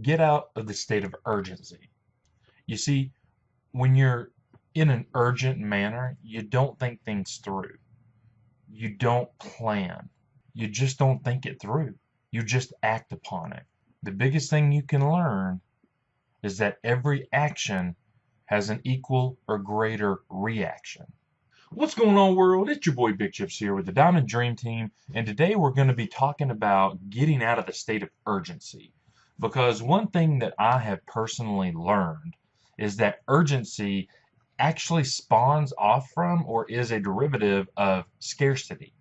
Get out of the state of urgency. You see, when you're in an urgent manner, you don't think things through. You don't plan. You just don't think it through. You just act upon it. The biggest thing you can learn is that every action has an equal or greater reaction. What's going on, world? It's your boy BigChips here with the Diamond Dream Team, and today we're going to be talking about getting out of the state of urgency. Because one thing that I have personally learned is that urgency actually spawns off from or is a derivative of scarcity.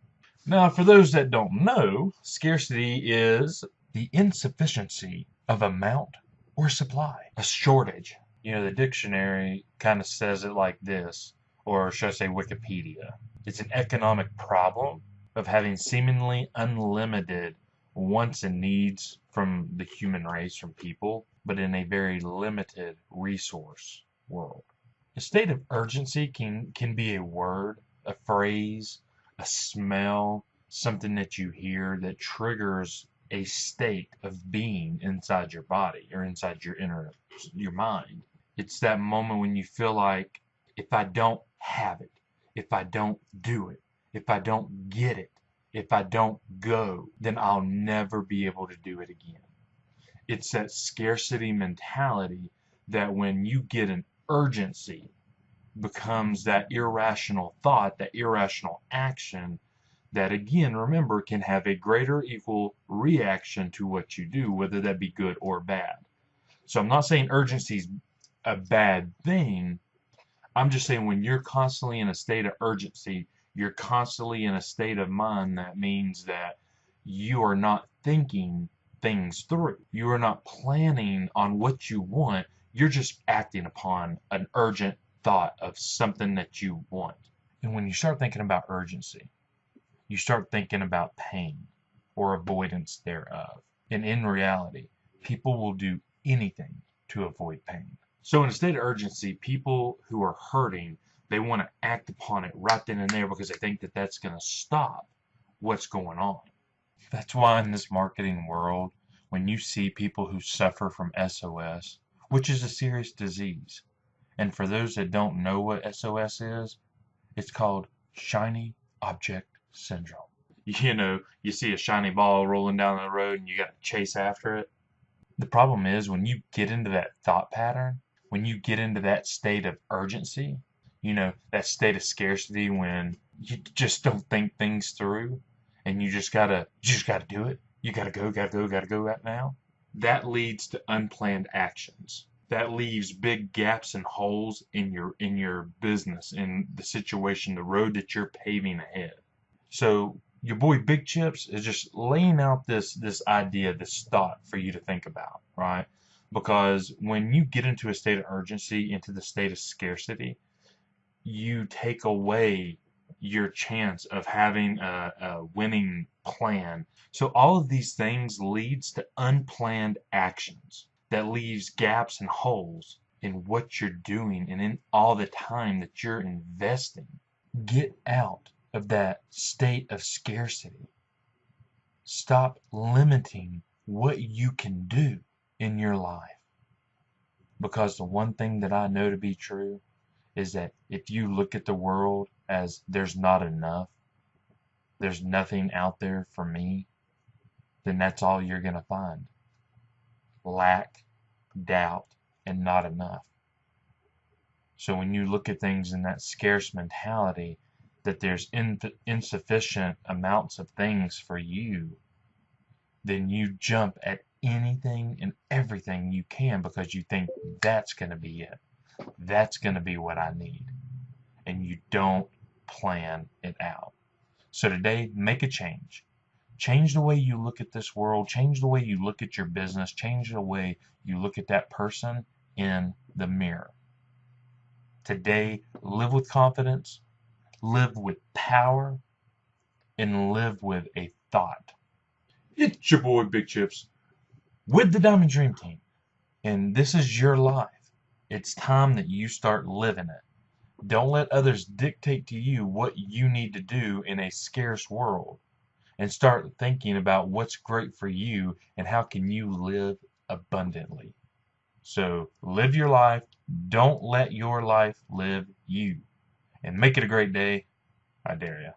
Now, for those that don't know, scarcity is the insufficiency of amount or supply, a shortage. The dictionary kind of says it like this, or should I say Wikipedia. It's an economic problem of having seemingly unlimited wants and needs from the human race, from people, but in a very limited resource world. A state of urgency can be a word, a phrase, a smell, something that you hear that triggers a state of being inside your body or inside your mind. It's that moment when you feel like, if I don't have it, if I don't do it, if I don't get it, if I don't go, then I'll never be able to do it again. It's that scarcity mentality that when you get an urgency becomes that irrational thought, that irrational action that, again, remember, can have a greater equal reaction to what you do, whether that be good or bad. So I'm not saying urgency is a bad thing. I'm just saying when you're constantly in a state of urgency, you're constantly in a state of mind that means that you are not thinking things through. You are not planning on what you want. You're just acting upon an urgent thought of something that you want. And when you start thinking about urgency, you start thinking about pain or avoidance thereof. And in reality, people will do anything to avoid pain. So in a state of urgency, people who are hurting, they want to act upon it right then and there because they think that that's going to stop what's going on. That's why in this marketing world, when you see people who suffer from SOS, which is a serious disease, and for those that don't know what SOS is, it's called shiny object syndrome. You see a shiny ball rolling down the road and you got to chase after it. The problem is when you get into that thought pattern, when you get into that state of urgency, that state of scarcity when you just don't think things through and you just gotta do it. You gotta go right now. That leads to unplanned actions. That leaves big gaps and holes in your business, in the situation, the road that you're paving ahead. So your boy BigChips is just laying out this idea, this thought for you to think about, right? Because when you get into a state of urgency, into the state of scarcity, you take away your chance of having a winning plan. So all of these things leads to unplanned actions that leaves gaps and holes in what you're doing and in all the time that you're investing. Get out of that state of scarcity. Stop limiting what you can do in your life. Because the one thing that I know to be true is that if you look at the world as there's not enough, there's nothing out there for me, then that's all you're going to find. Lack, doubt, and not enough. So when you look at things in that scarce mentality, that there's insufficient amounts of things for you, then you jump at anything and everything you can because you think that's going to be it. That's going to be what I need. And you don't plan it out. So today, make a change. Change the way you look at this world. Change the way you look at your business. Change the way you look at that person in the mirror. Today, live with confidence, live with power, and live with a thought. It's your boy BigChips with the Diamond Dream Team. And this is your life. It's time that you start living it. Don't let others dictate to you what you need to do in a scarce world. And start thinking about what's great for you and how can you live abundantly. So live your life. Don't let your life live you. And make it a great day. I dare you.